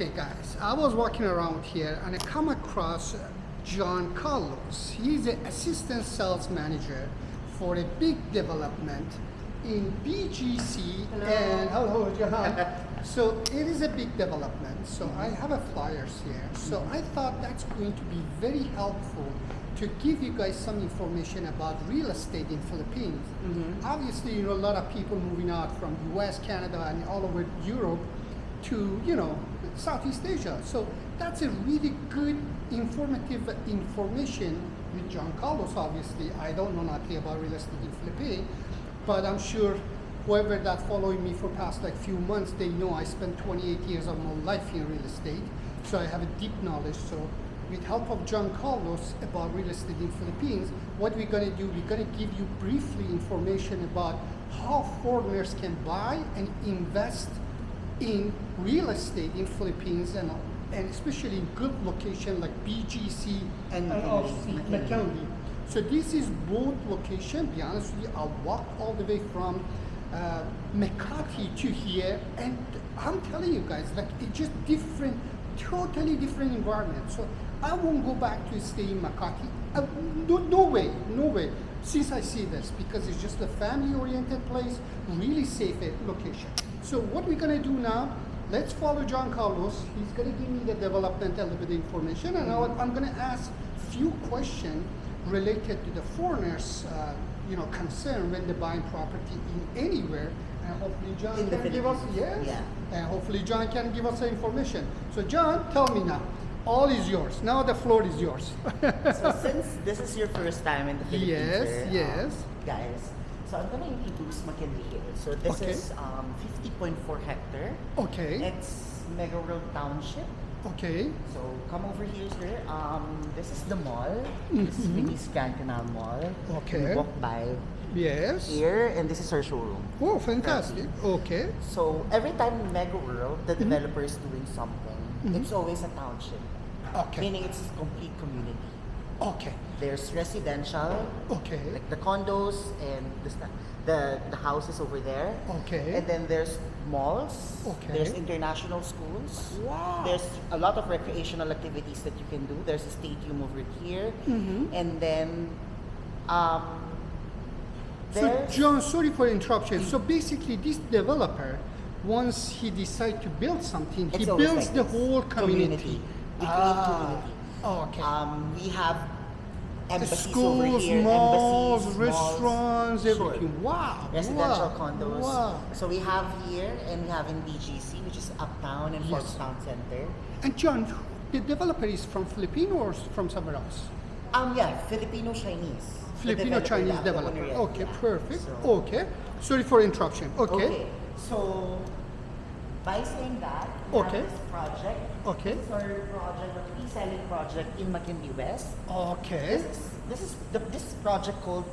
Hey guys, I was walking around here and I come across John Carlos. He's an assistant sales manager for a big development in BGC. Hello. And hello, John. So it is a big development. So I have a flyers here. So I thought that's going to be very helpful to give you guys some information about real estate in Philippines. Obviously, you know, a lot of people moving out from US, Canada, and all over Europe to, you know, Southeast Asia. So that's a really good informative information with John Carlos. Obviously, I don't know nothing about real estate in Philippines, but I'm sure whoever that following me for past like few months, they know I spent 28 years of my life in real estate. So I have a deep knowledge. So with help of John Carlos about real estate in Philippines, what we're gonna do, we're gonna give you briefly information about how foreigners can buy and invest in real estate in Philippines, and especially in good location like BGC and McKinley. So this is both location. Be honest with you, I walked all the way from Makati to here, and I'm telling you guys, like it's just different, totally different environment. So I won't go back to stay in Makati. No way, no way. Since I see this, because it's just a family-oriented place, really safe location. So what we're gonna do now, let's follow John Carlos. He's gonna give me the development a little bit of information, and I'm gonna ask few questions related to the foreigners, concern when they're buying property in anywhere. And hopefully John can give us, and hopefully John can give us the information. So John, tell me now. All is yours. Now the floor is yours. So since this is your first time in the Philippines, yes. Guys, so I'm gonna introduce McKinley here. So this is 50.4 hectare. Okay. It's Mega World Township. Okay. So come over here, sir. This is the mall. This is Venice Grand Canal Mall. Okay. You walk by Yes. here, and this is our showroom. Oh, fantastic. Okay. So every time Mega World, the developer is doing something, it's always a township. Okay. Meaning it's a complete community. Okay. There's residential, Okay. like the condos and the houses over there. Okay. And then there's malls. Okay. There's international schools. Wow. There's a lot of recreational activities that you can do. There's a stadium over here. And then So there's John, sorry for interruption. So basically this developer, once he decides to build something, he It's always builds like the this. whole community. We create community. Oh, okay. We have embassies over Schools, here, malls, embassies, restaurants, Sure. everything. Wow. Residential wow. condos. Wow. So we have here, and we have in BGC, which is Uptown and Forbes Town Center. And John, the developer is from Philippines or from somewhere else? Yeah, Filipino Chinese. Filipino Chinese the developer. owner, Okay, yeah. perfect. So- Okay. Sorry for interruption. Okay. So by saying that, we Okay. have this project. Okay. This is our project, a pre-selling project in McKinley West. Okay. This project called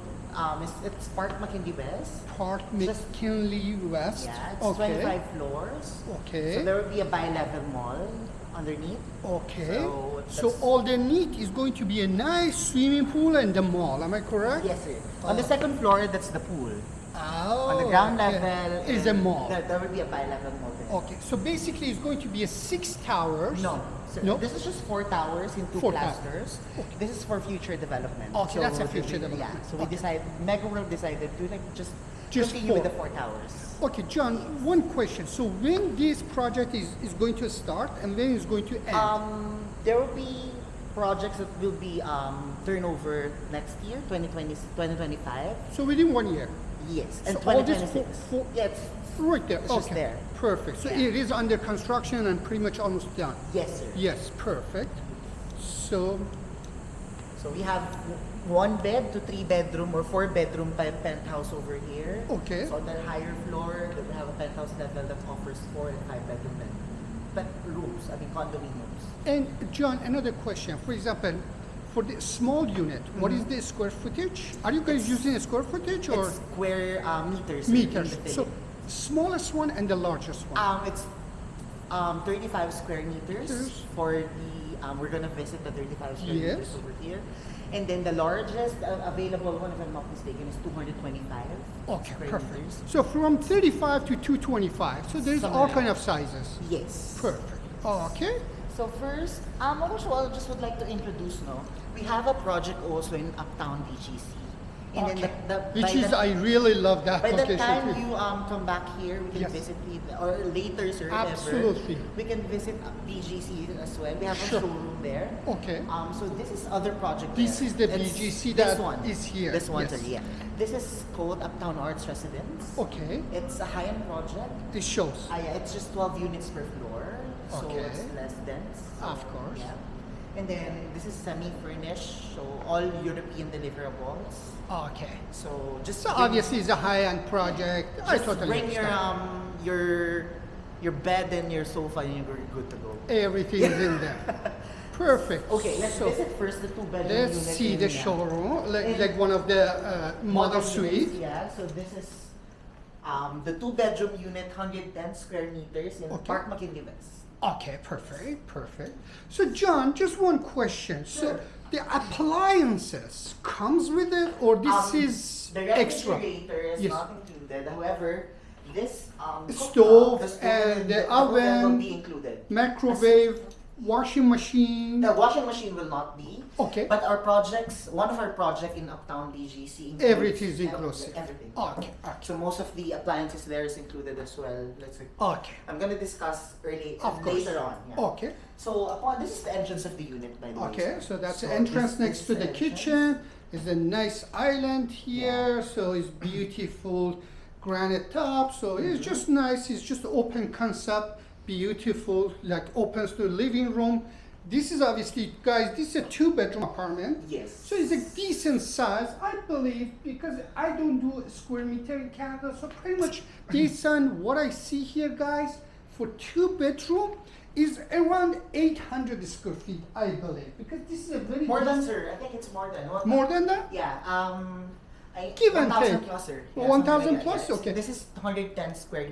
it's Park McKinley West. Park Just- McKinley West. Yeah, it's Okay. 25 floors. Okay. So there will be a bi-level mall underneath. Okay. So So that's- all they need is going to be a nice swimming pool and the mall. Am I correct? Yes, sir. On the second floor, that's the pool. Oh, On the ground okay. level is a mall. There will be a bi-level mall there. Okay. So basically, it's going to be a 6 towers. No, sir, No? this is just 4 towers in 2 4 towers. clusters. This is for future development. Okay, that's a the- future Yeah, development. so we Okay. decided, Mega World decided to just continue 4. with the 4 towers. Okay, John. One question. So when this project is going to start and when it's going to end? There will be projects that will be turnover next year, 2025. So within 1 year. Yes, and So all this 2026. for- Yeah, it's, Right there. It's okay. just there. Perfect. So Yeah. it is under construction and pretty much almost done. yes, sir. Yes. Perfect. So So we have 1 bed to 3 bedroom or 4 bedroom penthouse over here. Okay. So on the higher floor, we have a penthouse level that offers 4 and 5 bedroom rooms. I mean condominiums. And John, another question. For example, for the small unit, what is the square footage? Are you guys using a square footage or It's square meters. meters? In the So Philippines. smallest one and the largest one. It's 35 square meters Meters. for the. We're gonna visit the 35 square Yes. meters over here, and then the largest available one, if I'm not mistaken, is 225 Okay, square perfect. meters. So from 35 to 225. So there's all Somewhere kind of sizes. Yes. Perfect. Okay. So first, also I just would like to introduce, we have a project also in Uptown BGC. And Okay. then Which is, I really love that by the location. time you come back here, we can Yes. visit or later, sir, if ever, Absolutely. we can visit BGC as well. We have Sure. a showroom there. Okay. So this is other project. This there. is the It's BGC this that one is here. This one, Yes. sir, yeah. This is called Uptown Arts Residence. Okay. It's a high-end project. It shows. Yeah, it's just 12 units per floor, so Okay. it's less dense. Of course. Yeah. And then this is semi-furnished, so all European deliverables. Okay. So just So bring- obviously it's a high-end project. I just totally bring understand. your bed and your sofa and you're good to go. Everything is in there. Perfect. Okay, let's So visit first the two-bedroom unit. let's see in, the showroom, like one of the model units. suite. Yeah, so this is the two-bedroom unit, 110 square meters in Okay. Park McKinley West. Okay, perfect, perfect. So John, just one question. So Sure. the appliances comes with it, or this is the extra? refrigerator is Yes. not included. However, this Stove the stove and the oven will oven, be included. Microwave, washing machine. The washing machine will not be. Okay. But our projects, one of our project in Uptown BGC includes Everything is inclusive. Everything. Okay, okay, So most of the appliances there is included as well. Let's see. okay. I'm gonna discuss Of course. later on. Yeah. Okay, So this is the entrance of the unit, by the way. okay. sir. So that's So the entrance this next is to the the entrance. kitchen. There's a nice island here, so it's beautiful granite top. So it's just nice. It's just open concept, beautiful, like opens to the living room. This is obviously, guys, this is a two-bedroom apartment. Yes. So it's a decent size, I believe, because I don't do square meter in Canada. So pretty much decent. What I see here, guys, for two-bedroom is around 800 square feet, I believe, because this is a very More than, decent- sir. I think it's more than. more than that. Yeah. Give and 1,000 take. plus, sir. 1,000 something like plus? that, yes. Okay. This is 110 square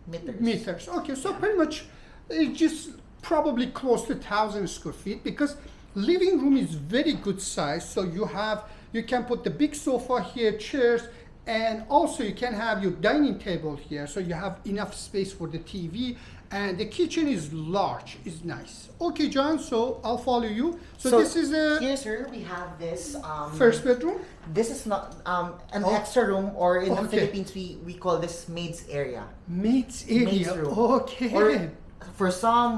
meters. Meters. Okay, so Yeah. pretty much it's just probably close to 1,000 square feet because living room is very good size. So you can put the big sofa here, chairs, and also you can have your dining table here. So you have enough space for the TV, and the kitchen is large. It's nice. Okay, John. So I'll follow you. So this is a here, sir. We have this first bedroom. This is not an Oh. extra room, or in the Okay. Philippines we call this maid's area. Maid's area. Maid's room. Okay. Or for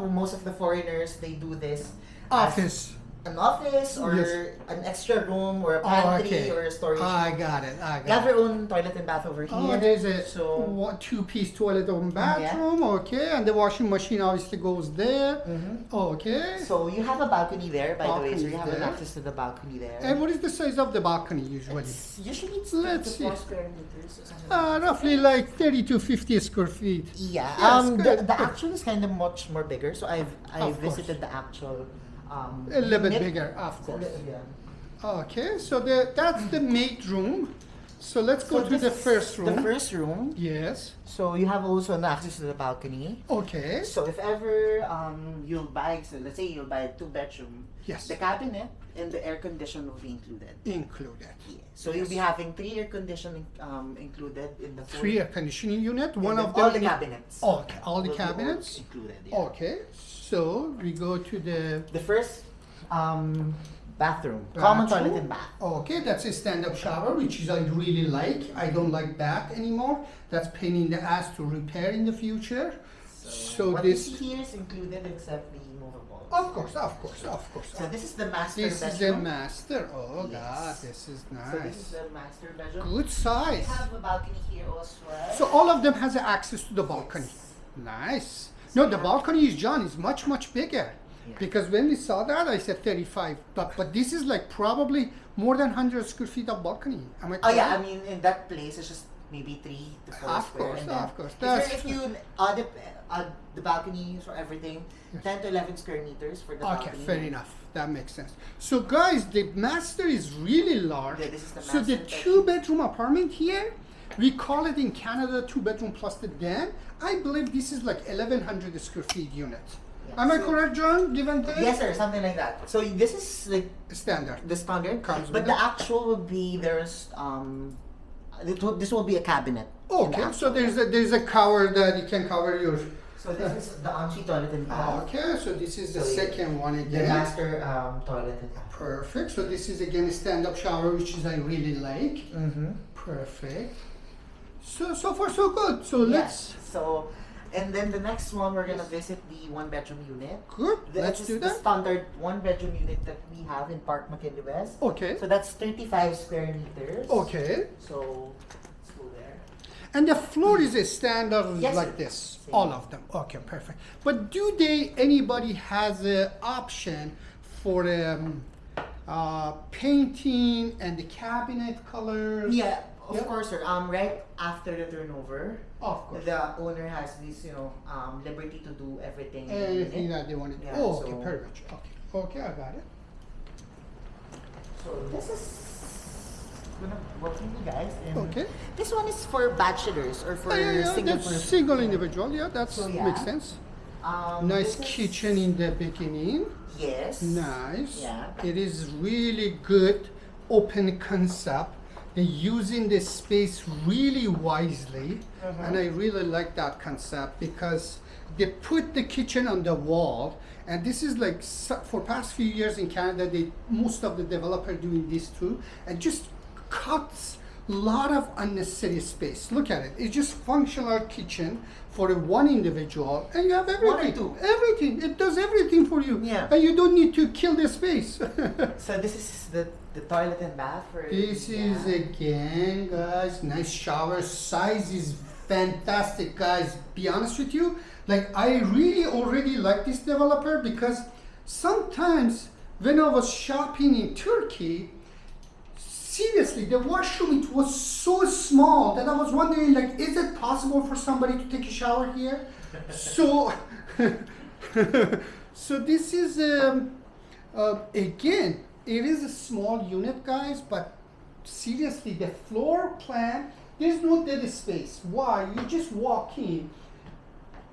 most of the foreigners, they do this as Office. an office, or Yes. an extra room, or a Oh, pantry, okay. or a storage. I room. got it. I You got have it. your own toilet and bath over here. Oh, there's a so two-piece toilet and bathroom. Okay, and the washing machine obviously goes there. Okay. so you have a balcony there, by the way. So Balcony's you have an there. access to the balcony there. And what is the size of the balcony usually? Usually it's Let's 3 to 4 see. square meters or something. Roughly like 30 to 50 square feet. Yeah, Yes, the good. actual is kind of much more bigger. So I Of visited the actual. A little bit unit. bigger, of It's a course. little- yeah. Okay, so that's the maid room. So let's go So to this the is first room. The first room. Yes. So you have also an access to the balcony. Okay. So if ever you'll buy, so let's say you'll buy a 2-bedroom, Yes. the cabinet and the air condition will be included. Included. Yeah. So you'll be having 3 air conditioning included in the full. 3 air conditioning unit. One and of then them. all the cabinets. Okay, all the will be cabinets. included. Yeah. Okay, so we go to the The first bathroom, common bathroom. toilet and bath. Okay, that's a stand-up shower, which is I really like. I don't like bath anymore. That's pain in the ass to repair in the future. So what this, you see here is included except the movable. of course, of course, of course. So this is the master This is the bedroom. master. Oh Yes. God, this is So this is nice. the master bedroom. Good We size. have a balcony here as well. So all of them has access to the balcony. Nice. No, the balcony is John is much bigger. Yeah. Because when we saw that, I said 35. But this is like probably more than 100 square feet of balcony. Am I Oh correct? yeah, I mean in that place it's just maybe 3 to 4 Of square. course, and then of course. If you add the balconies or everything, Yes. 10 to 11 square meters for the Okay, balcony. fair enough. That makes sense. So guys, the master is really large. Yeah, this is the So the master two-bedroom apartment here, we call it in Canada two-bedroom plus the den. I believe this is like 1,100 square feet unit. Yeah. Am I So- correct, John? Given that? Yes, sir, something like that. So this is like Standard. the standard, Comes but with the it. actual will be this will be a cabinet. in the Okay, so actual. there's a cover that you can cover your So this is the ensuite toilet and bath. Okay, so this is the So second one The again. master toilet and bath. Perfect. So this is again a stand-up shower, which is I really like. Mm-hmm. Perfect. So far so good. So let's So, and then the next one we're gonna visit the one bedroom unit. good. This Let's is do the that. standard one bedroom unit that we have in Park McKinley West. Okay. So that's 35 square meters. Okay. So let's go there. And the floor is a standard Yes, like sir. this. Same. All of them. Okay, perfect. But do anybody has an option for painting and the cabinet colors? Yeah, of Yeah. course, sir. Right after the turnover, Of course. the owner has this, liberty to do everything. in the Anything unit. that they want to do. Yeah, Oh, okay, so- perfect. Okay. Okay, I got it. So this is gonna work with you guys. And Okay. This one is for bachelors or for single That's person. single individual. Yeah, that So, yeah. makes sense. this Nice is- kitchen in the beginning. Yes. Nice. Yeah. It is really good open concept. They're using this space really wisely, and I really like that concept because they put the kitchen on the wall, and this is like for past few years in Canada, most of the developer doing this too, and just cuts lot of unnecessary space. Look at it. It's just functional kitchen for one individual, and you have everything. One or two. Everything. It does everything for you. Yeah. And you don't need to kill the space. So this is the toilet and bath for. This is again, guys, nice shower. Size is fantastic, guys. Be honest with you, like I really already like this developer because sometimes when I was shopping in Turkey, seriously, the washroom it was so small that I was wondering, like, is it possible for somebody to take a shower here? So, so this is again, it is a small unit, guys, but seriously, the floor plan, there's no dead space. Why? You just walk in,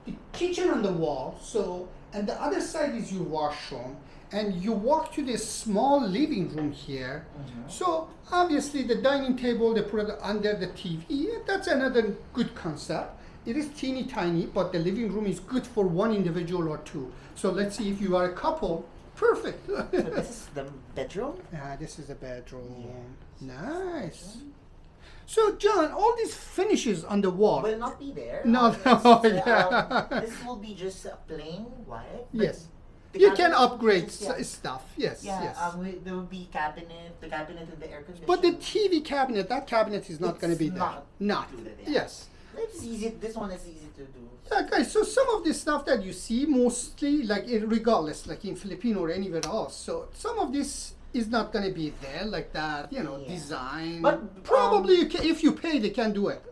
the kitchen on the wall, so, and the other side is your washroom, and you walk to this small living room here. So obviously the dining table, they put it under the TV. That's another good concept. It is teeny tiny, but the living room is good for one individual or two. So let's see if you are a couple, perfect. So this is the bedroom. This is a bedroom. Nice. So John, all these finishes on the wall. Will not be there. No, This, no, yeah. This will be just a plain white. but Yes. the You can cabinet will be upgrade just, yeah. stuff. Yes, Yeah, yes. there will be the cabinet and the air conditioner. But the TV cabinet, that cabinet is not going to be there. not included, yeah. Yes. It's easy. This one is easy to do. Yeah, guys. So some of the stuff that you see, mostly like regardless, like in Philippines or anywhere else. So some of this is not going to be there, like that. You know, Yeah. design. But, probably you can, if you pay, they can do it.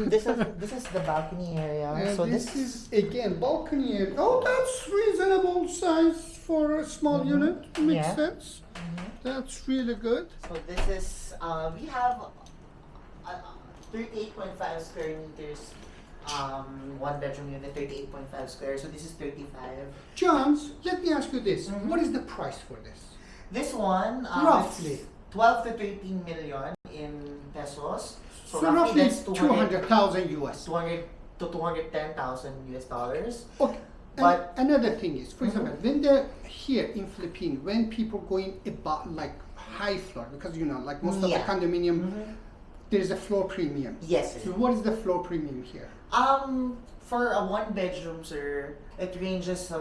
This is the balcony area. And So this is again balcony area. Oh, that's reasonable size for a small unit. Makes Yeah. sense. That's really good. So this is we have 38.5 square meters. One bedroom unit, 38.5 square. So this is 35. John, let me ask you this: Mhm. What is the price for this? This one Roughly. is 12 to 13 million in pesos. So roughly that's 200,000 US. 200 to 210,000 US dollars. Okay. But- And another thing is, for Mhm. example, when they're here in Philippines, when people going about like high floor, because you know, like most of the Yeah. condominium, Mhm. there's a floor premium. Yes. So what is the floor premium here? For a one bedroom, sir, it ranges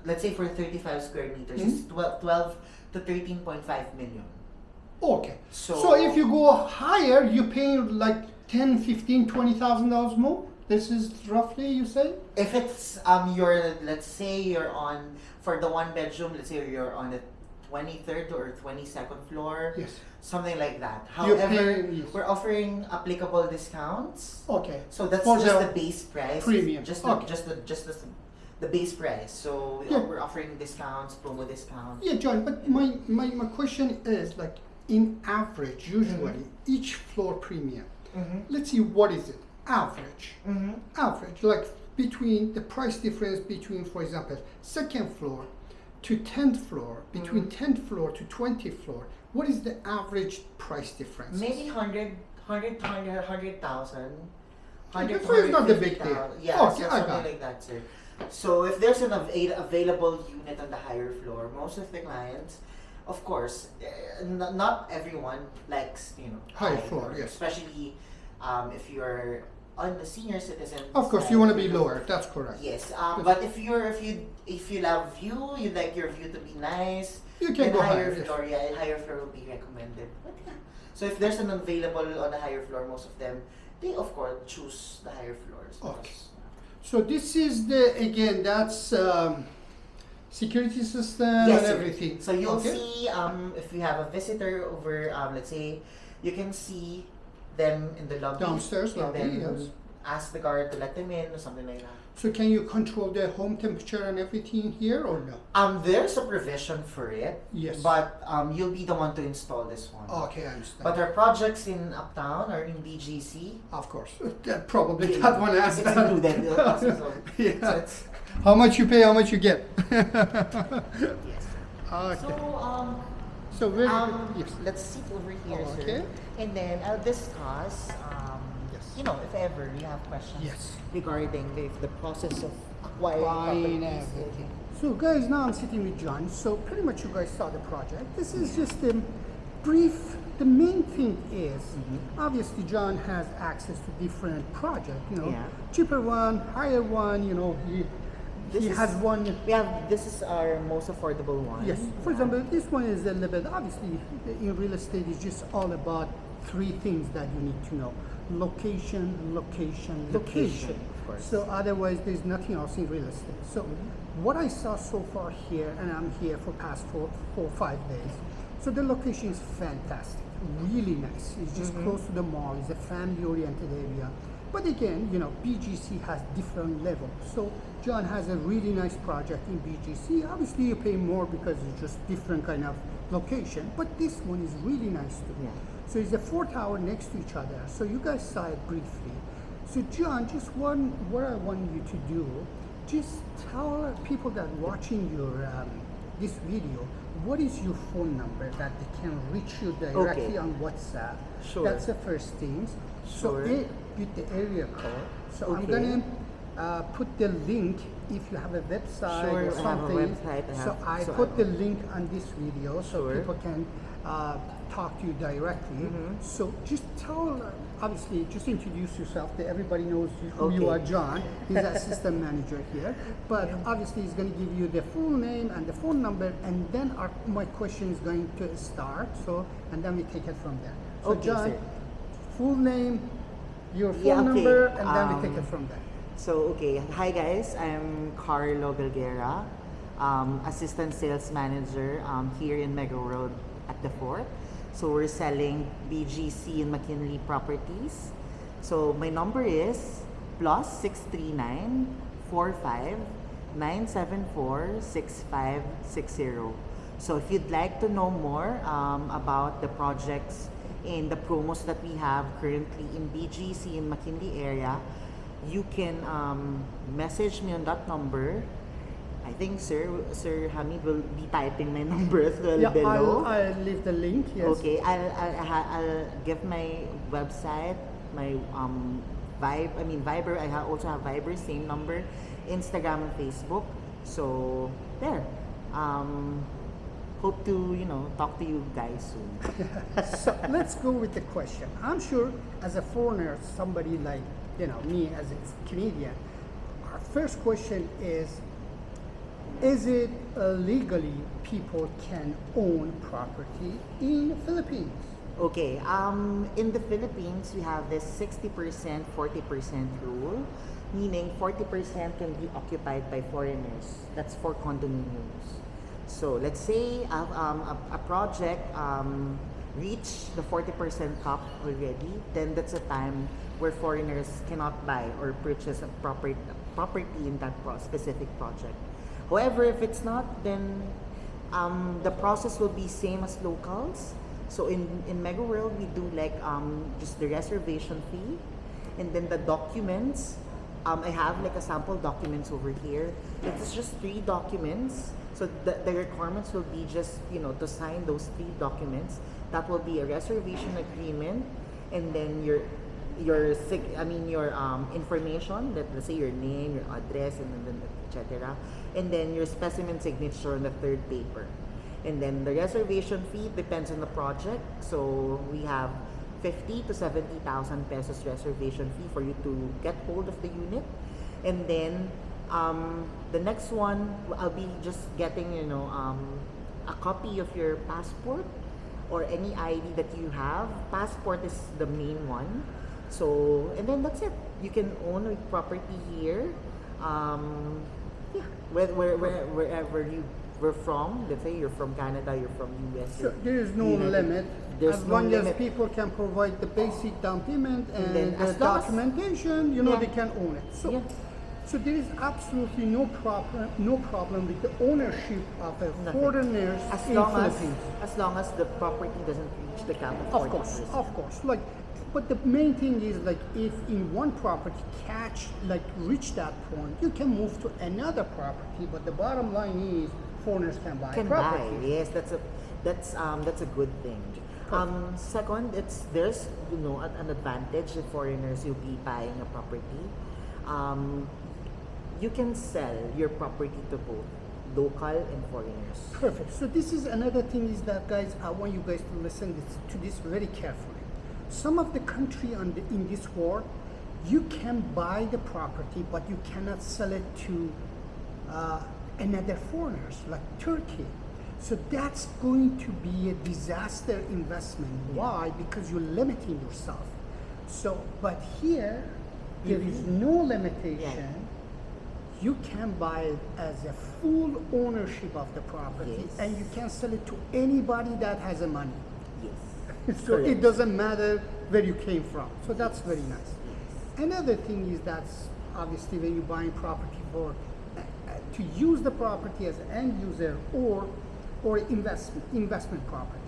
let's say for 35 square meters, it's 12 to 13.5 million. Okay. So- So if you go higher, you pay like 10, 15, $20,000 more. This is roughly, you say? If it's let's say you're on for the one bedroom, let's say you're on the 23rd or 22nd floor, Yes. something like that. You're However, paying- yes. we're offering applicable discounts. Okay. So that's For just the the base price. premium. Just Okay. the base price. So Yeah. we're offering discounts, promo discounts. Yeah, John, but my question is like in average, usually each floor premium, let's see what is it? Average. Average, like between the price difference between, for example, second floor to 10th floor, between 10th floor to 20th floor, what is the average price difference? Maybe 100,000 Okay, so it's not the big deal. Yeah, Okay, so I something got it. like that, sir. So if there's an available unit on the higher floor, most of the clients, of course, not everyone likes, High floor, yes. especially if you're on the senior citizen. Of course, side, you want to be lower. That's correct. Yes, but if you love view, you like your view to be nice, You can then go higher higher. Yes. floor. Yeah, higher floor will be recommended. But yeah. So if there's an available on the higher floor, most of them they of course choose the higher floors. Okay. So this is that's security system Yes, and sir. everything. So you'll Okay. see if you have a visitor over, let's say, you can see them in the lobby. Downstairs and lobby, then yes. ask the guard to let them in or something like that. So can you control the home temperature and everything here or no? There's a provision for it. Yes. But you'll be the one to install this one. Okay, I understand. But our projects in Uptown or in BGC, Of course, probably that one has it's that. included. Yeah. So it's, How much you pay, how much you get. yes. Okay. So, So very yes. let's sit over here, Okay. sir. And then I'll discuss, Yes. if ever you have questions Yes. regarding the process of acquiring Buying properties. everything. So guys, now I'm sitting with John. So pretty much you guys saw the project. This is just a brief. The main thing is, obviously John has access to different projects, Yeah. cheaper one, higher one, This he is- has one. This is our most affordable one. Yes. For example, this one is a little bit, obviously, in real estate, it's just all about three things that you need to know. Location, location, location. Of course. So otherwise, there's nothing else in real estate. So what I saw so far here, and I'm here for past 5 days, so the location is fantastic, really nice. It's just close to the mall, it's a family-oriented area. But again, BGC has different levels. So John has a really nice project in BGC. Obviously, you pay more because it's just different kind of location. But this one is really nice too. Yeah. So it's a 4 tower next to each other. So you guys saw it briefly. So John, just what I want you to do, just tell people that watching your this video, what is your phone number that they can reach you directly on WhatsApp? Sure. That's the first thing. Sure. So with the area code. So I'm Okay. gonna put the link if you have a website Sure, or I have a something. website, I put the link on this video so Sure. people can talk to you directly. So just tell, obviously, just introduce yourself. That everybody knows who you Okay. are, John. He's the assistant manager here. But obviously, he's going to give you the full name and the phone number, and then my question is going to start. So, and then we take it from there. So, Okay, John, sir. full name, your phone Yeah, okay. number, and then we take it from there. So, okay. Hi guys, I'm Carlo Belguera, Assistant Sales Manager here in Mega Road at the Fort. So we're selling BGC and McKinley properties. So my number is +639 45 974 6560. So if you'd like to know more about the projects and the promos that we have currently in BGC and McKinley area, you can message me on that number. I think Sir Hamid will be typing my number as well Yeah, below. I'll leave the link. Yes. Okay, I'll give my website, my Viber. Also have Viber, same number, Instagram and Facebook. So there. Hope to talk to you guys soon. So let's go with the question. I'm sure as a foreigner, somebody like me as a Canadian, our first question is it legally people can own property in Philippines? Okay, in the Philippines, we have this 60%, 40% rule, meaning 40% can be occupied by foreigners. That's for condominiums. So let's say a project reached the 40% cap already, then that's a time where foreigners cannot buy or purchase a property in that specific project. However, if it's not, then the process will be same as locals. So in Mega World, we do just the reservation fee, and then the documents. I have a sample documents over here. It's just 3 documents. So the requirements will be just to sign those 3 documents. That will be a reservation agreement, and then your information, let's say your name, your address, and then etc. And then your specimen signature on the third paper. And then the reservation fee depends on the project. So we have 50 to 70,000 pesos reservation fee for you to get hold of the unit. And then the next one, I'll be just getting a copy of your passport or any ID that you have. Passport is the main one. So, and then that's it. You can own a property here. Yeah, wherever you were from. Let's say you're from Canada, you're from US. So there is no limit. There's as no long as limit. people can provide the basic down payment and then the as long as- documentation, Yeah. they can own it. So, Yeah. so there is absolutely no problem with the ownership of a Nothing. foreigners As in long Philippines. as long as the property doesn't reach the cap of 40%. Of course. Like, but the main thing is like if in one property reach that point, you can move to another property. But the bottom line is foreigners can buy Can property. buy. Yes, that's a good thing. Second, there's an advantage if foreigners will be buying a property. You can sell your property to both local and foreigners. Perfect. So this is another thing is that, guys, I want you guys to listen to this very carefully. Some of the country in this world, you can buy the property, but you cannot sell it to another foreigners like Turkey. So that's going to be a disaster investment. Why? Because you're limiting yourself. So, but here, there is no limitation. You can buy it as a full ownership of the property, Yes. and you can sell it to anybody that has the money. Yes. So Correct. it doesn't matter where you came from. So that's very nice. Another thing is that's obviously when you're buying property for to use the property as an end user or investment property.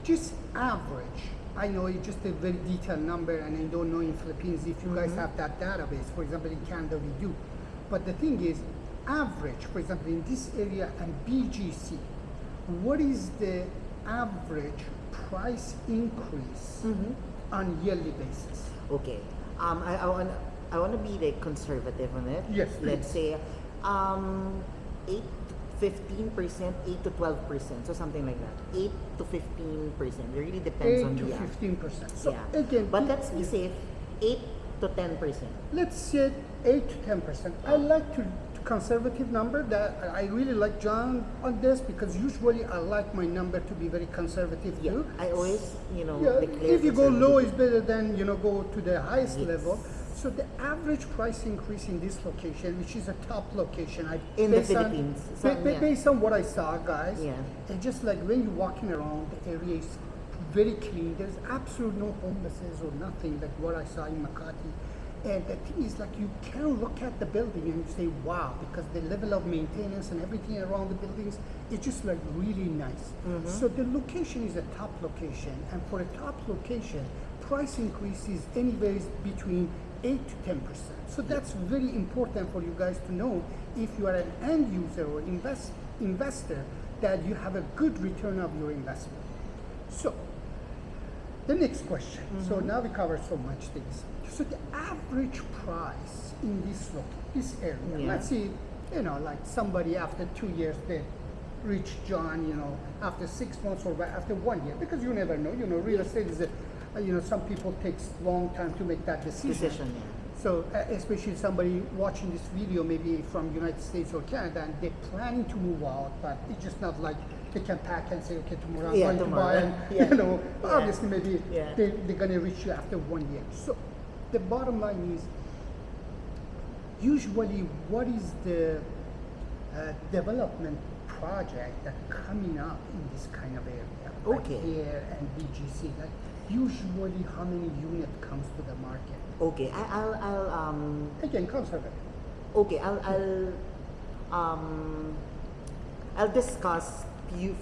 Just average. I know it's just a very detailed number, and I don't know in Philippines if you guys have that database. For example, in Canada we do. But the thing is, average, for example, in this area and BGC, what is the average price increase on yearly basis? Okay. I want to be like conservative on it. Yes, Let's say 8 15%, 8 to 12%, so something like that. 8 to 15%. It really depends 8 on to the 15%. So yeah. again, But let's be safe. 8 to 10%. let's say 8 to 10%. I like to conservative number that I really like John on this because usually I like my number to be very conservative Yeah. too. I always, Yeah, declare if you go conservative. low is better than go to the highest Yes. level. So the average price increase in this location, which is a top location, In the based on- Philippines. based on what I saw, guys, Yeah. and just like when you're walking around, the area is very clean. There's absolutely no homelesses or nothing like what I saw in Makati. And the thing is, like, you can look at the building and you say, wow, because the level of maintenance and everything around the buildings is just like really nice. So the location is a top location, and for a top location, price increase is anywhere between 8 to 10%. So that's very important for you guys to know if you are an end user or investor that you have a good return of your investment. So the next question. So now we covered so much things. So the average price in this area, Yeah. let's see, like somebody after 2 years they reach John, after 6 months or after 1 year, because you never know. Real estate is some people takes long time to make that decision. Yeah. So especially somebody watching this video, maybe from United States or Canada, and they're planning to move out, but it's just not like they can pack and say, okay, tomorrow I'm going to buy, and Yeah. obviously maybe Yeah. they're going to reach you after 1 year. So the bottom line is, usually what is the development project that coming up in this kind of area? Okay. Like here and BGC, like usually how many unit comes to the market? Okay, I'll Again, conservative. okay, I'll discuss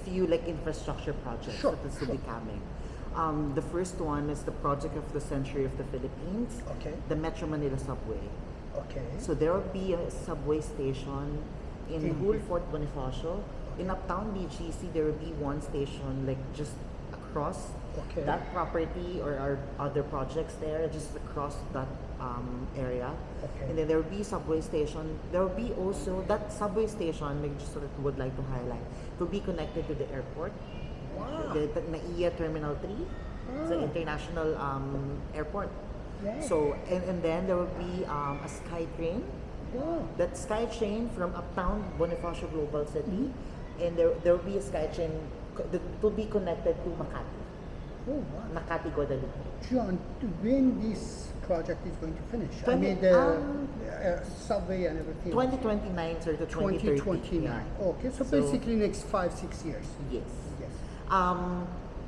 few like infrastructure projects Sure, that is to sure. be coming. The first one is the project of the century of the Philippines, Okay. the Metro Manila subway. Okay. So there will be a subway station in In- Fort Bonifacio. In Uptown BGC, there will be one station like just across Okay. that property or our other projects there, just across that area. Okay. And then there will be subway station. There will be also that subway station, I just sort of would like to highlight, to be connected to the airport. Wow. The NAIA Terminal 3. It's an Oh. international airport. Wow. So, and then there will be a sky train. Wow. That sky train from uptown Bonifacio Global City, and there will be a sky train that will be connected to Makati, Oh, wow. Makati Guadalupe. John, when this project is going to finish? I Twenty- mean, the subway and everything. 2029 sir to 2030. 2029. Yeah. Okay, so basically next 5-6 years. Yes. Yes.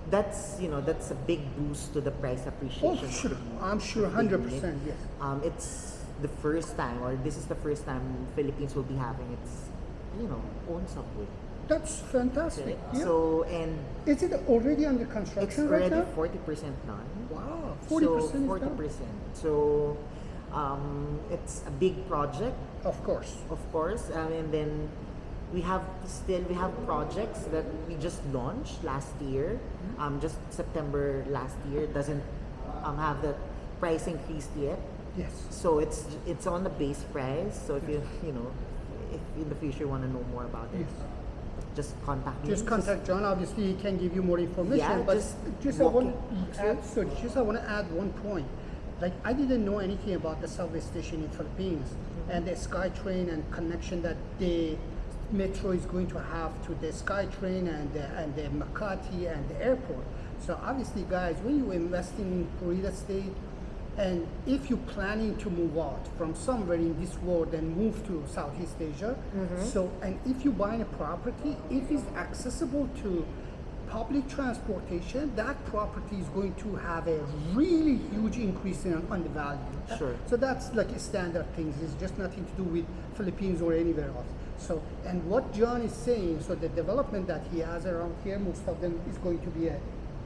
That's that's a big boost to the price Oh, appreciation. sure. of the- I'm sure, of the 100%. unit. Yes. It's the first time, or this is the first time Philippines will be having its own subway. That's fantastic. Correct? Yeah. So, and Is it already under it's construction right already now? 40% done. Wow, 40% So is done. 40%. So it's a big project, Of course. of course. And then we have projects that we just launched last year. Just September last year, doesn't have the price increased yet. Yes. So it's on the base price. So if if in the future you want to know more about it, Yes. just contact me. Just contact John. Obviously, he can give you more information. Yeah, but just I want walking to add. So just I want to add one point. Like I didn't know anything about the subway station in Philippines and the SkyTrain and connection that the metro is going to have to the SkyTrain and the Makati and the airport. So obviously, guys, when you're investing in real estate, and if you're planning to move out from somewhere in this world and move to Southeast Asia, so and if you're buying a property, if it's accessible to public transportation, that property is going to have a really huge increase on the value. Sure. So that's like a standard thing. It's just nothing to do with Philippines or anywhere else. So, and what John is saying, so the development that he has around here, most of them is going to be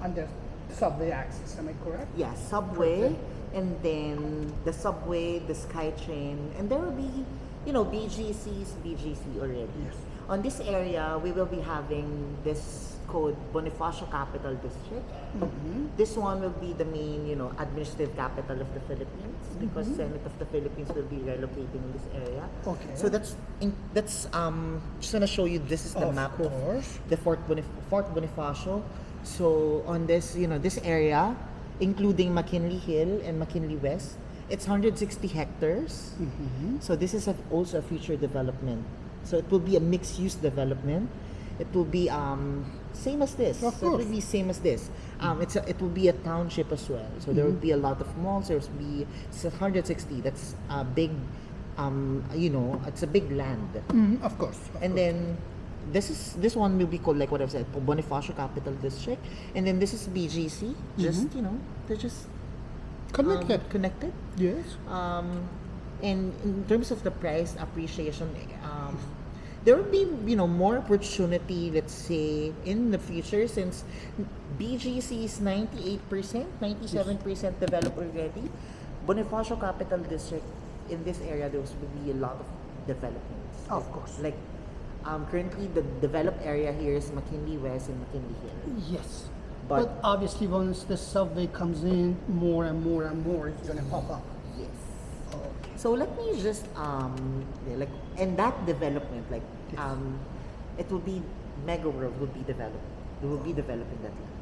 under subway access. Am I correct? Yeah, subway, Perfect. and then the subway, the SkyTrain, and there will be, BGC already. Yes. On this area, we will be having this called Bonifacio Capital District. This one will be the main, administrative capital of the Philippines, because Senate of the Philippines will be relocating in this area. Okay. So that's just gonna show you. This is the Of map course. of the Fort Bonifacio. So on this, this area, including McKinley Hill and McKinley West, it's 160 hectares. So this is also a future development. So it will be a mixed-use development. It will be same as this. Of So it course. will be same as this. It will be a township as well. So there will be a lot of malls. It's 160. That's a big, it's a big land. Of course. And then this one will be called, like what I've said, Bonifacio Capital District. And then this is BGC. Just they're just connected. Yes. And in terms of the price appreciation, there will be more opportunity, let's say, in the future, since BGC is 98%, 97% developed already. Bonifacio Capital District, in this area, there will be a lot of developments. Of course. Like currently, the developed area here is McKinley West and McKinley Hill. Yes. But- But obviously, once the subway comes in, more and more and more, it's going to pop up. Yes. Okay. So let me just and that development, it will be Mega World will be developed. They will be developing that land.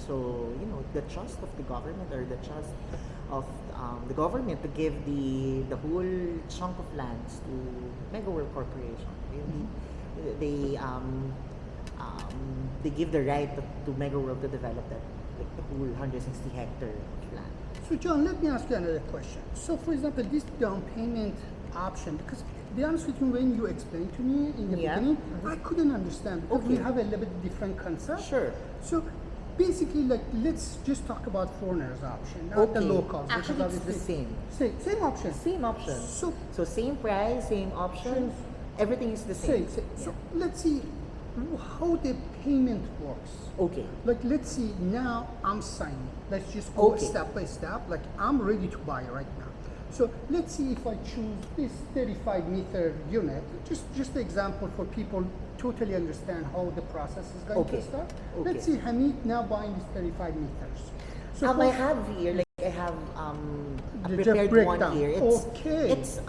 So the trust of the government, or the trust of the government to give the whole chunk of lands to Mega World Corporation. They give the right to Mega World to develop that, like the whole 160 hectare of land. So, John, let me ask you another question. So, for example, this down payment option, because to be honest with you, when you explained to me in the Yeah. beginning, I couldn't understand because we Okay. have a little bit different concept. Sure. So, basically, let's just talk about foreigners option, not the locals. because Actually, it's the obviously- same. Same option. Same option. So, Same price, same option. Everything is the same. same. So, let's see how the payment works. Okay. Like, let's see, now I'm signing. Let's just go Okay. step by step. Like, I'm ready to buy right now. So let's see if I choose this 35-meter unit. Just an example for people totally understand how the process is going Okay. to start. Okay. Let's see Hamid now buying this 35 meters. So I have here, like I have a The prepared one breakdown. here. Okay. It's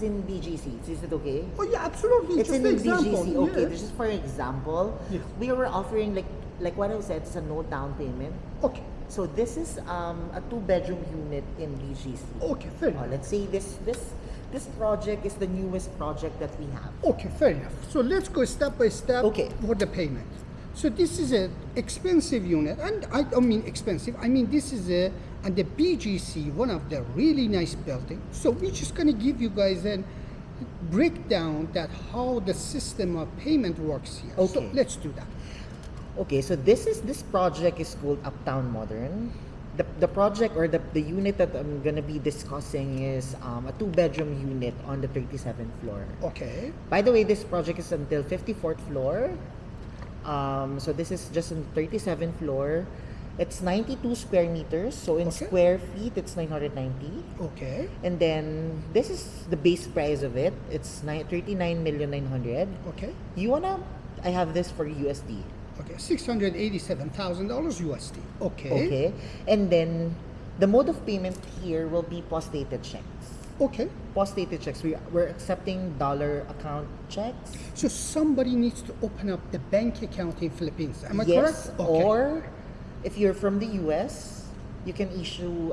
in BGC. Is it okay? oh yeah, absolutely. It's just in an example. BGC. Okay, Yes. this is for example. Yes. We were offering like what I said, it's a no down payment. Okay. So this is a 2-bedroom unit in BGC. Okay, fair enough. Let's say this project is the newest project that we have. Okay, fair enough. So let's go step by step Okay. for the payment. So this is an expensive unit, and I don't mean expensive. I mean this is and the BGC, one of the really nice buildings. So we're just gonna give you guys a breakdown that how the system of payment works here. So Okay. let's do that. Okay, so this project is called Uptown Modern. The project or the unit that I'm gonna be discussing is a 2-bedroom unit on the 37th floor. Okay. By the way, this project is until 54th floor. So this is just on the 37th floor. It's 92 square meters. So in Okay. square feet, it's 990. Okay. And then this is the base price of it. It's 39,900,000. Okay. I have this for USD. Okay. $687,000 USD. Okay. Okay. And then the mode of payment here will be post-dated checks. Okay. Post-dated checks. We're accepting dollar account checks. So somebody needs to open up the bank account in Philippines. Am I Yes. correct? Okay. Or if you're from the US, you can issue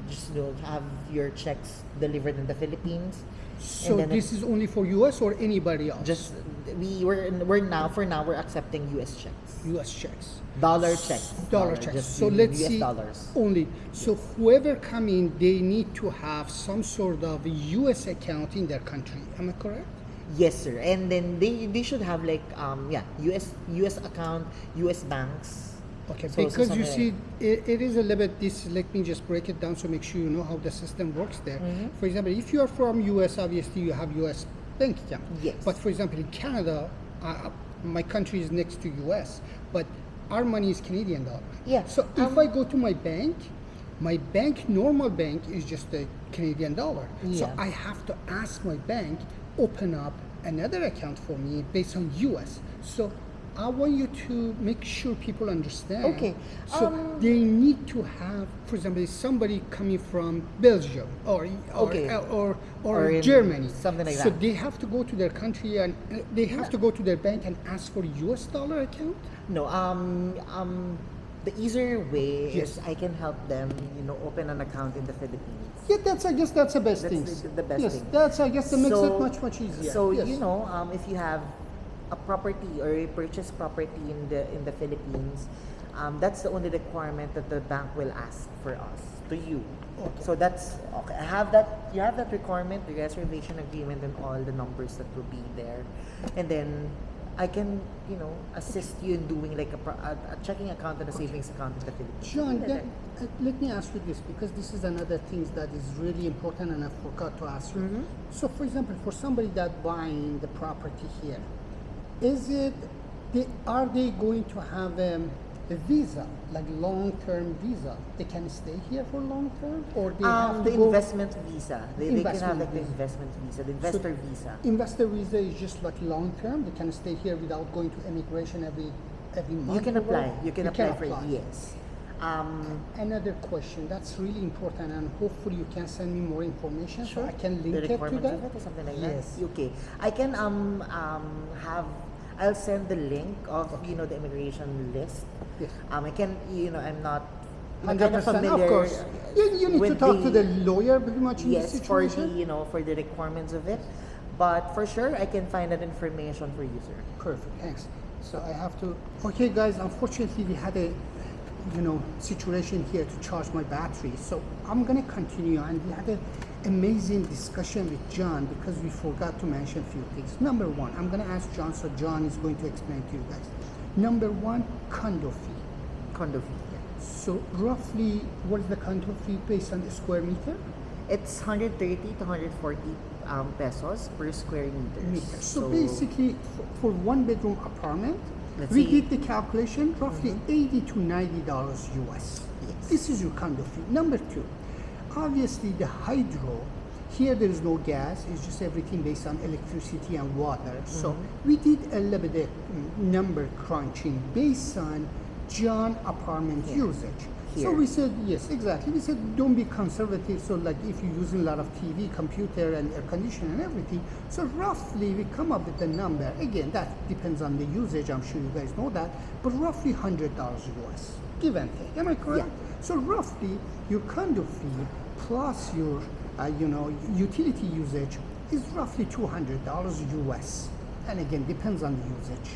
just have your checks delivered in the Philippines. So and then this is only for US or anybody else? just we're accepting US checks. US checks. Dollar checks. Dollar checks. just So in let's US see. dollars. Only. So whoever come in, they need to have some sort of US account in their country. Am I correct? Yes, sir. And then they should have like US account, US banks. Okay, So because you something see, it is a little bit this. Let me just break it down so make sure you know how the system works there. For example, if you are from US, obviously you have US bank account. Yes. But for example, in Canada, my country is next to US, but our money is Canadian dollar. Yeah, So if I go to my bank, normal bank is just a Canadian dollar. So Yeah. I have to ask my bank open up another account for me based on US. So I want you to make sure people understand. Okay, So they need to have, for example, somebody coming from Belgium or Okay. or in Germany, something like so that. they have to go to their country and they have to go to their bank and ask for US dollar account. No, the easier way Yes. is I can help them, open an account in the Philippines. Yeah, I guess that's the best That's thing. the best yes, thing. that's I guess that makes it So- much easier. So yes. if you have a property or a purchased property in the Philippines, that's the only requirement that the bank will ask for us to you. Okay. So that's okay. I have that. You have that requirement, the reservation agreement, and all the numbers that will be there, and then I can assist you in doing like a checking account and a savings account in the Philippines. John, Something like let me ask you this because this is another thing that is really important and I forgot to ask you. So, for example, for somebody that buying the property here, are they going to have a visa, like long-term visa? They can stay here for long-term, or they have to the go? investment visa. They can have Investment like the visa. investment visa, the investor visa. Investor visa is just like long-term. They can stay here without going to immigration every month. You can or apply. whatever? You can apply for it. Yes. Another question that's really important, and hopefully you can send me more information so I can link the it to requirements that. of it or something like Yes. that. Okay. I can I'll send the link of the immigration list. Yes. I can I'm not 100%, familiar. of course. You need to with talk to the lawyer pretty much in this yes for situation. the for the requirements of it, but for sure I can find that information for you, sir. Perfect, thanks. So I have to. Okay, guys. Unfortunately, we had a situation here to charge my battery. So I'm gonna continue, and we had an amazing discussion with John because we forgot to mention a few things. Number one, I'm gonna ask John, so John is going to explain to you guys. Number one, condo fee. Condo fee. Yeah. So roughly, what is the condo fee based on the square meter? It's 130 to 140 pesos per square meter. So basically, for one bedroom apartment, Let's we see. did the calculation, roughly $80 to $90 US. Yes. This is your condo fee. Number two, obviously the hydro, here there is no gas, it's just everything based on electricity and water. So we did a little bit of number crunching based on John apartment usage. So Here. we said, yes, exactly. We said, don't be conservative. So like if you're using a lot of TV, computer, and air conditioning and everything, so roughly we come up with a number. Again, that depends on the usage. I'm sure you guys know that, but roughly $100 US, give and take. Am I correct? Yeah. So roughly your condo fee plus your, utility usage is roughly $200 US. And again, depends on the usage.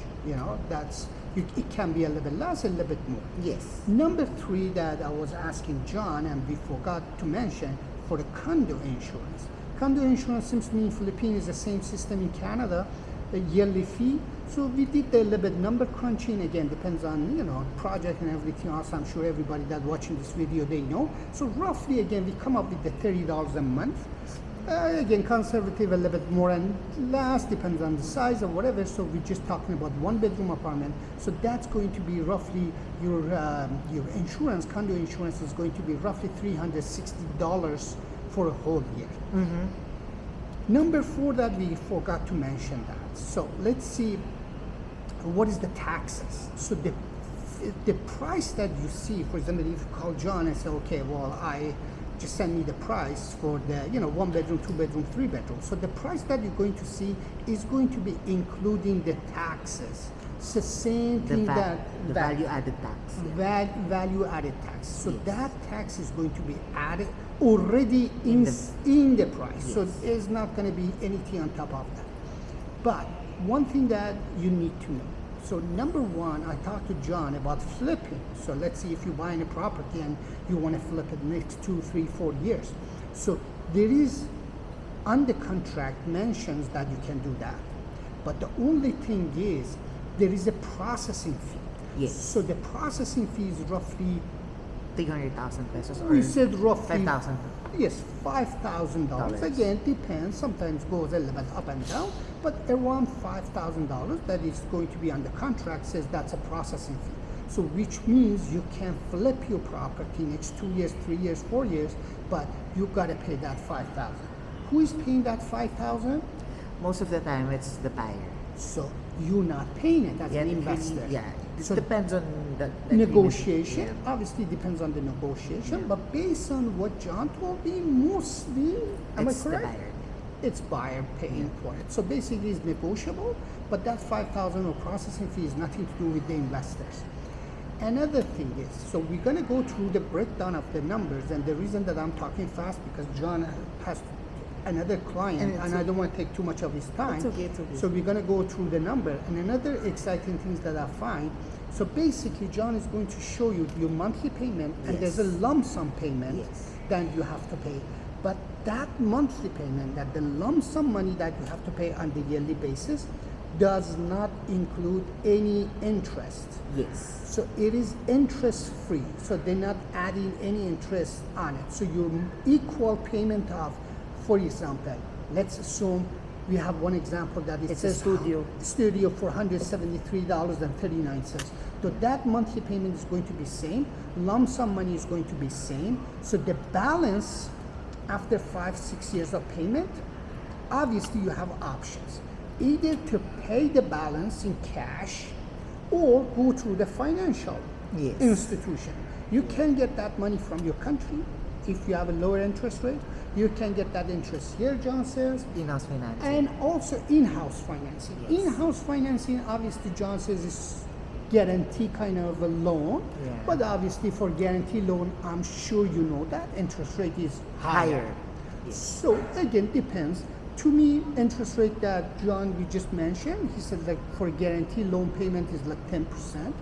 It can be a little bit less, a little bit more. Yes. Number 3 that I was asking John, and we forgot to mention, for the condo insurance. Condo insurance seems to me in Philippines is the same system in Canada, a yearly fee. So we did a little bit number crunching. Again, depends on project and everything else. I'm sure everybody that watching this video, they know. So roughly, again, we come up with the $30 a month. Again, conservative a little bit more and less, depends on the size or whatever. So we're just talking about 1-bedroom apartment. So that's going to be roughly your insurance, condo insurance is going to be roughly $360 for a whole year. Number 4 that we forgot to mention that. So let's see what is the taxes. So the price that you see, for example, if you call John and say, okay, well, just send me the price for the 1-bedroom, 2-bedroom, 3-bedroom. So the price that you're going to see is going to be including the taxes. It's the same thing The value added tax. value added tax. So Yes. that tax is going to be added already in the price. So Yes. there's not going to be anything on top of that. But one thing that you need to know. So number 1, I talked to John about flipping. So let's see if you're buying a property and you want to flip it next 2, 3, 4 years. So there is on the contract mentions that you can do that. But the only thing is there is a processing fee. Yes. So the processing fee is roughly, 300,000 pesos or we said roughly 5,000. Yes, $5,000. Again, depends. Sometimes goes a little bit up and down, but around $5,000 that is going to be on the contract says that's a processing fee. So which means you can flip your property next 2 years, 3 years, 4 years, but you got to pay that $5,000. Who is paying that $5,000? Most of the time, it's the buyer. So you're not paying it as an it investor. really- yeah, it So depends on the negotiation agreement. obviously depends on the negotiation, Yeah. but based on what John told me, mostly, am It's I the correct? buyer. It's buyer paying for it. So basically it's negotiable, but that $5,000 of processing fee is nothing to do with the investors. Another thing is, so we're going to go through the breakdown of the numbers, and the reason that I'm talking fast because John has another client, And and, it's I don't want to take too much of his time. It's okay, it's okay. So we're going to go through the number. And another exciting things that I find, so basically John is going to show you your monthly payment, and there's a Yes. lump sum payment Yes. that you have to pay. But that monthly payment, that the lump sum money that you have to pay on the yearly basis, does not include any interest. Yes. So it is interest free. So they're not adding any interest on it. So your equal payment of, for example, let's assume we have one example that it It's a says studio for $173.39. So that monthly payment is going to be same. Lump sum money is going to be same. So the balance after 5-6 years of payment, obviously you have options. Either to pay the balance in cash or go through the financial Yes. institution. You can get that money from your country if you have a lower interest rate. You can get that interest here, John says, In-house financing. and also in-house financing. Yes. In-house financing, obviously, John says is guarantee kind of a loan, Yeah. but obviously for guarantee loan, I'm sure you know that interest rate is Higher. Yes. So again, depends. To me, interest rate that John we just mentioned, he said like for guarantee loan payment is like 10%,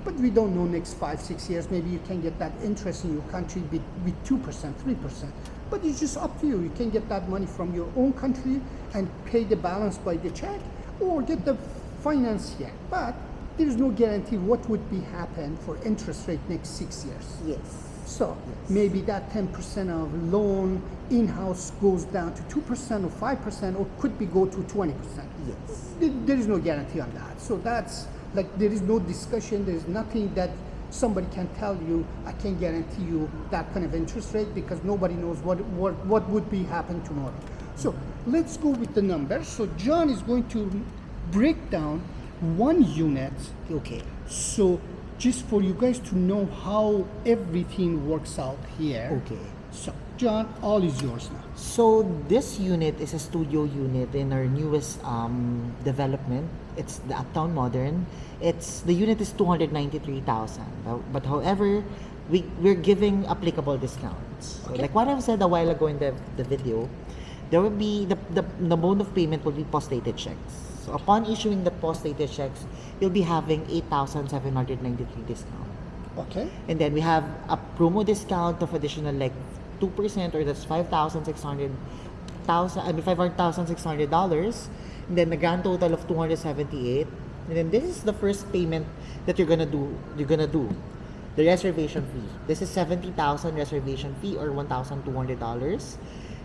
but we don't know next 5-6 years. Maybe you can get that interest in your country with 2%, 3%. But it's just up to you. You can get that money from your own country and pay the balance by the check, or get the finance here. But there is no guarantee what would be happen for interest rate next 6 years. Yes. So maybe that 10% of loan in-house goes down to 2% or 5%, or could be go to 20%. Yes. There is no guarantee on that. So that's like there is no discussion. There is nothing that somebody can tell you, I can guarantee you that kind of interest rate because nobody knows what would be happen tomorrow. So let's go with the numbers. So John is going to break down one unit. Okay. So just for you guys to know how everything works out here. Okay. So John, all is yours now. So this unit is a studio unit in our newest development. It's the Uptown Modern. The unit is 293,000. But however, we're giving applicable discounts. So Okay. like what I've said a while ago in the video, there will be the mode of payment will be post-dated checks. So upon issuing the post-dated checks, you'll be having 8,793 discount. Okay. And then we have a promo discount of additional like 2%, or that's $5,600. And then the grand total of 278. And then this is the first payment that you're gonna do. The reservation fee. This is 70,000 reservation fee, or $1,200.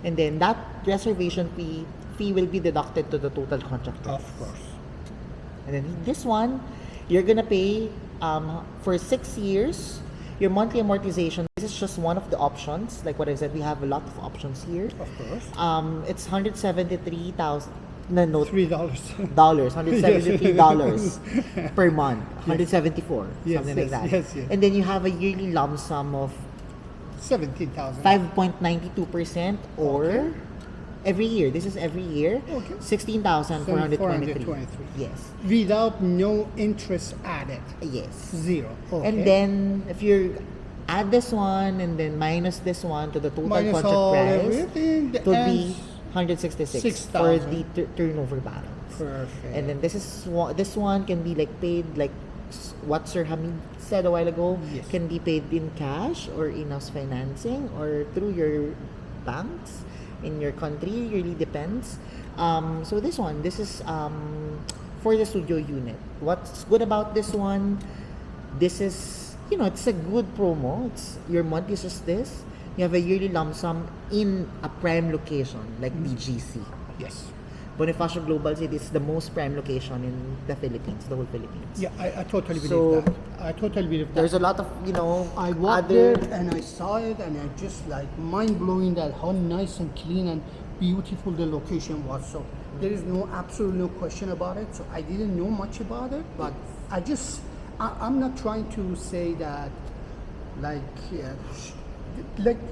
And then that reservation fee will be deducted to the total contract price. Of course. And then this one, you're gonna pay for 6 years. Your monthly amortization. This is just one of the options. Like what I said, we have a lot of options here. Of course. It's $173,000. No, $3. $173 per month. 174, Yes, something yes, like that. yes, yes. And then you have a yearly lump sum of 17,000. 5.92%, or Okay. every year. This is every year. Okay. 16,423. 423. Yes. Without no interest added. Yes. Zero. Okay. And then if you add this one and then minus this one to the total Minus contract all price, everything, the it will be ends 166 for 6,000. the turnover balance. Perfect. And then this one can be like paid like what Sir Hamid said a while ago. Yes. Can be paid in cash or in-house financing or through your banks in your country. Really depends. So this is for the studio unit. What's good about this one? This is, it's a good promo. It's your month is just this. You have a yearly lump sum in a prime location like BGC. Yes. Bonifacio Global City is the most prime location in the Philippines, the whole Philippines. Yeah, I totally believe So, that. I totally believe that. There's a lot of, I walked other... there and I saw it and I just like mind blowing that how nice and clean and beautiful the location was. So there is absolutely no question about it. So I didn't know much about it, but I'm not trying to say that like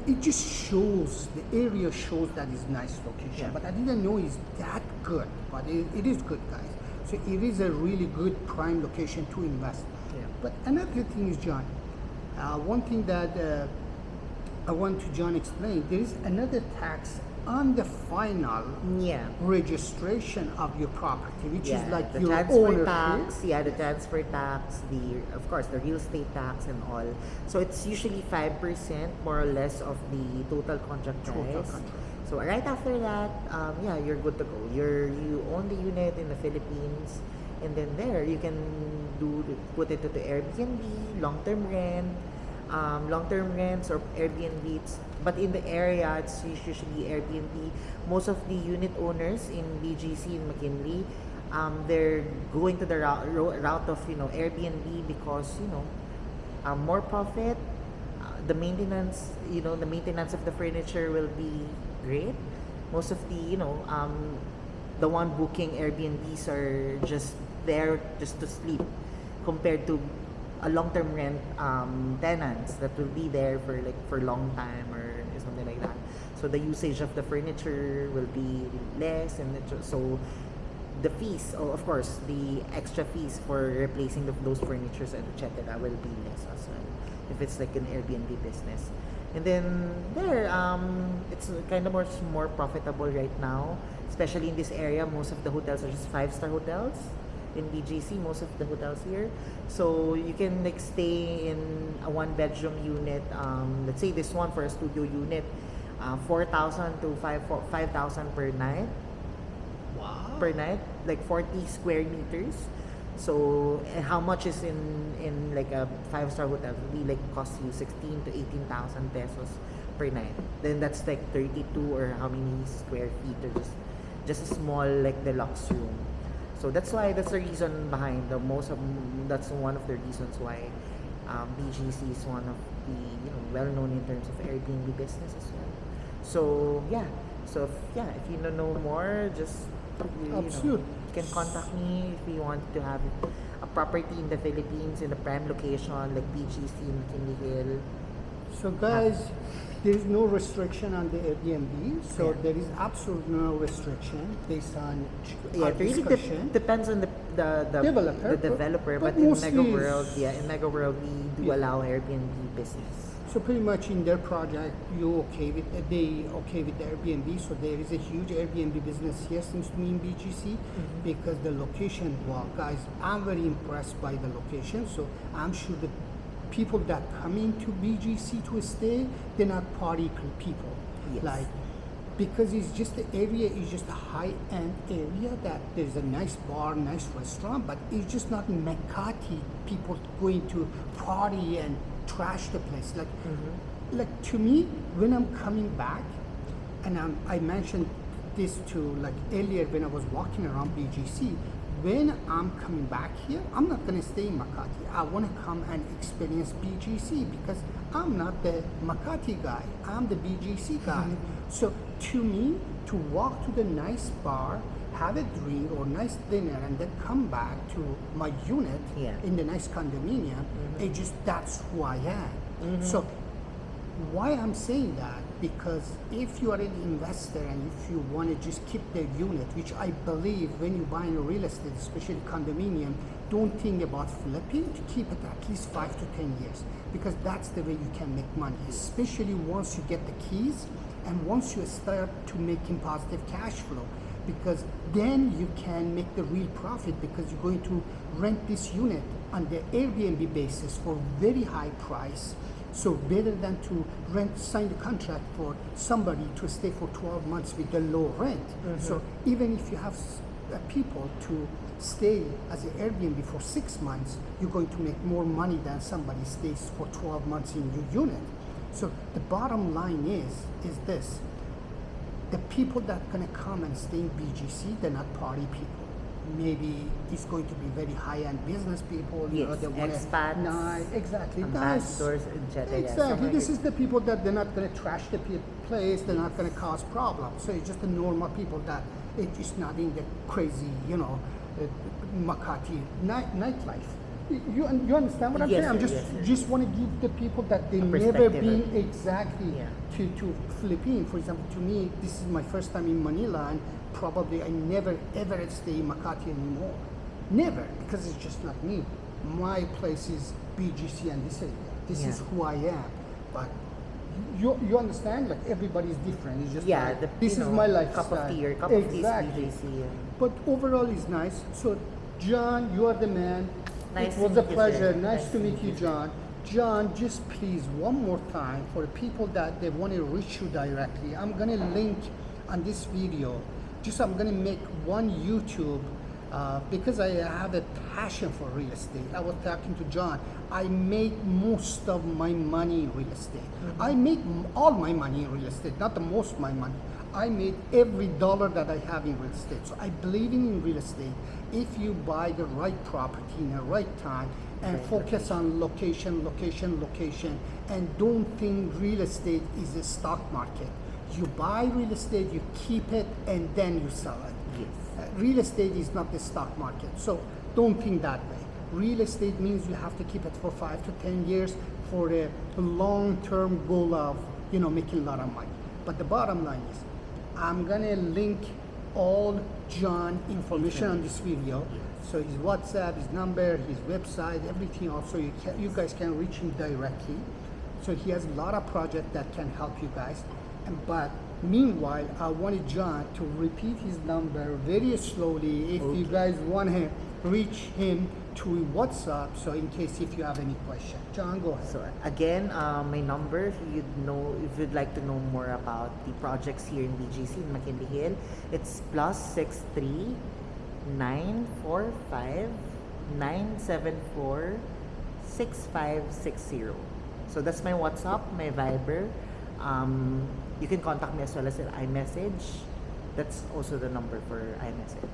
it just shows, the area shows that it's nice location, Yeah. but I didn't know it's that good, but it is good, guys. So it is a really good prime location to invest. Yeah. But another thing is, John, one thing that I want to John explain, there is another tax on the final Yeah. registration of your property, which is like the your transfer ownership. tax, the transfer tax, of course the real estate tax and all. So it's usually 5% more or less of the total contract price. Total contract. So right after that, you're good to go. You own the unit in the Philippines, and then there you can put it to the Airbnb, long-term rents or Airbnbs. But in the area, it's usually Airbnb. Most of the unit owners in BGC and McKinley, they're going to the route of Airbnb because more profit. The maintenance of the furniture will be great. Most of the the one booking Airbnbs are just there just to sleep, compared to a long-term rent tenants that will be there for long time or something like that. So the usage of the furniture will be less, and so the fees, of course, the extra fees for replacing those furnitures and etc. will be less as well if it's like an Airbnb business. And then there, it's kind of more profitable right now, especially in this area. Most of the hotels are just 5-star hotels. In BGC, most of the hotels here, so you can like stay in a 1-bedroom unit. Let's say this one for a studio unit, 4,000 to 5,000 per night. Wow. Per night, like 40 square meters. So how much is in like a 5-star hotel? It will be like cost you 16 to 18,000 pesos per night. Then that's like 32 or how many square feet, or just a small like deluxe room. So that's the reason behind that's one of the reasons why BGC is one of the well known in terms of Airbnb business as well. So yeah, if you don't know more, just Absolutely. you can contact me if you want to have a property in the Philippines in a prime location like BGC, McKinley Hill. So guys, there is no restriction on the Airbnb. So Yeah. there is absolutely no restriction based on Yeah, our it really discussion. depends on the Developer, the developer, but but in mostly Mega is- World, in Mega World we do Yeah. allow Airbnb business. So pretty much in their project, they okay with the Airbnb. So there is a huge Airbnb business here, seems to me, in BGC, because the location. Wow, guys, I'm very impressed by the location. So I'm sure the people that come into BGC to stay, they're not party people. Yes. Like, because it's just the area is just a high-end area that there's a nice bar, nice restaurant, but it's just not Makati people going to party and trash the place. Like to me, when I'm coming back, and I mentioned this to like earlier when I was walking around BGC. When I'm coming back here, I'm not gonna stay in Makati. I wanna come and experience BGC because I'm not the Makati guy. I'm the BGC guy. So to me, to walk to the nice bar, have a drink or nice dinner, and then come back to my unit Yeah. in the nice condominium, that's who I am. So why I'm saying that, because if you are an investor and if you want to just keep the unit, which I believe when you buy a real estate, especially condominium, don't think about flipping, to keep it at least 5 to 10 years, because that's the way you can make money, especially once you get the keys and once you start to making positive cash flow, because then you can make the real profit, because you're going to rent this unit on the Airbnb basis for very high price. So better than to sign the contract for somebody to stay for 12 months with the low rent. So even if you have people to stay as an Airbnb for 6 months, you're going to make more money than somebody stays for 12 months in your unit. So the bottom line is this: the people that are gonna come and stay in BGC, they're not party people. Maybe it's going to be very high-end business people. Yes, they wanna, expats, exactly. ambassadors, etc. Exactly. This is the people that they're not going to trash the place. They're not going to cause problems. So it's just the normal people that it's just not in the crazy, Makati nightlife. You understand what I'm Yes, saying? I'm sir, yes, just want to give the people that they never perspective been of- exactly Yeah. to Philippines. For example, to me, this is my first time in Manila, and probably I never ever stay in Makati anymore. Never, because it's just not me. My place is BGC and this area. This is Yeah. who I am. But you understand? Like everybody's different. It's just like, this is my lifestyle. cup of tea or cup of tea is Exactly. BGC. But overall, it's nice. So, John, you are the man. Nice it to was a meet you, pleasure. sir. Nice to meet you, John. John, just please, one more time, for the people that they want to reach you directly, I'm going to link on this video. Just I'm going to make one YouTube because I have a passion for real estate. I was talking to John. I make most of my money in real estate. I make all my money in real estate, not the most of my money. I made every dollar that I have in real estate. So I believe in real estate. If you buy the right property in the right time and focus on location, and don't think real estate is a stock market. You buy real estate, you keep it, and then you sell it. Yes. Real estate is not the stock market. So don't think that way. Real estate means you have to keep it for 5 to 10 years for a long-term goal of, making a lot of money. But the bottom line is, I'm gonna link all John information on this video. So his WhatsApp, his number, his website, everything else. So you guys can reach him directly. So he has a lot of projects that can help you guys. But meanwhile, I wanted John to repeat his number very slowly if you guys want to reach him to WhatsApp. So in case if you have any question, John, go ahead. So again, my number, if you'd like to know more about the projects here in BGC in McKinley Hill, it's +63 945 974 6560. So that's my WhatsApp, my Viber. You can contact me as well as an iMessage. That's also the number for iMessage.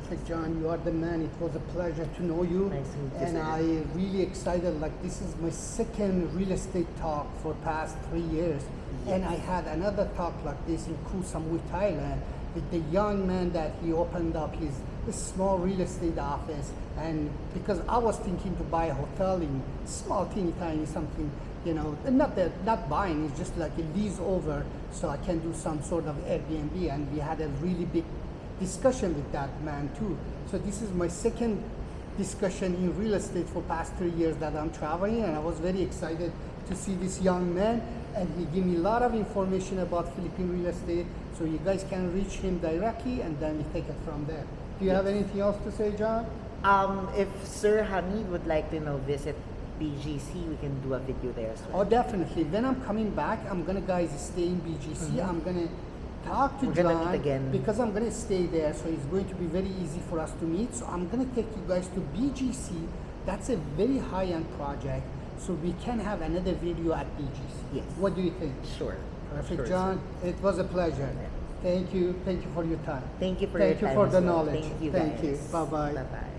Perfect, John. You are the man. It was a pleasure to know you. Nice to meet you, And sir. I really excited. Like this is my second real estate talk for past 3 years. And I had another talk like this in Koh Samui, Thailand, with the young man that he opened up his small real estate office. And because I was thinking to buy a hotel in small, teeny tiny something, you know, and not buying, it's just like a lease over, so I can do some sort of Airbnb. And we had a really big discussion with that man too. So this is my second discussion in real estate for past 3 years that I'm traveling, and I was very excited to see this young man, and he gave me a lot of information about Philippine real estate. So you guys can reach him directly, and then we take it from there. Do you have anything else to say, John? If Sir Hamid would like to visit BGC, we can do a video there as well. Oh, definitely. When I'm coming back, I'm gonna guys stay in BGC. I'm gonna talk to We're gonna John meet again. because I'm gonna stay there, so it's going to be very easy for us to meet. So I'm gonna take you guys to BGC. That's a very high-end project, so we can have another video at BGC. Yes. What do you think? Sure. Perfect, Sure, John. It was a pleasure. Yeah. Thank you. Thank you for your time. Thank you for Thank your you time for as the well. knowledge. Thank you, Thank guys. you. Bye-bye. Bye-bye.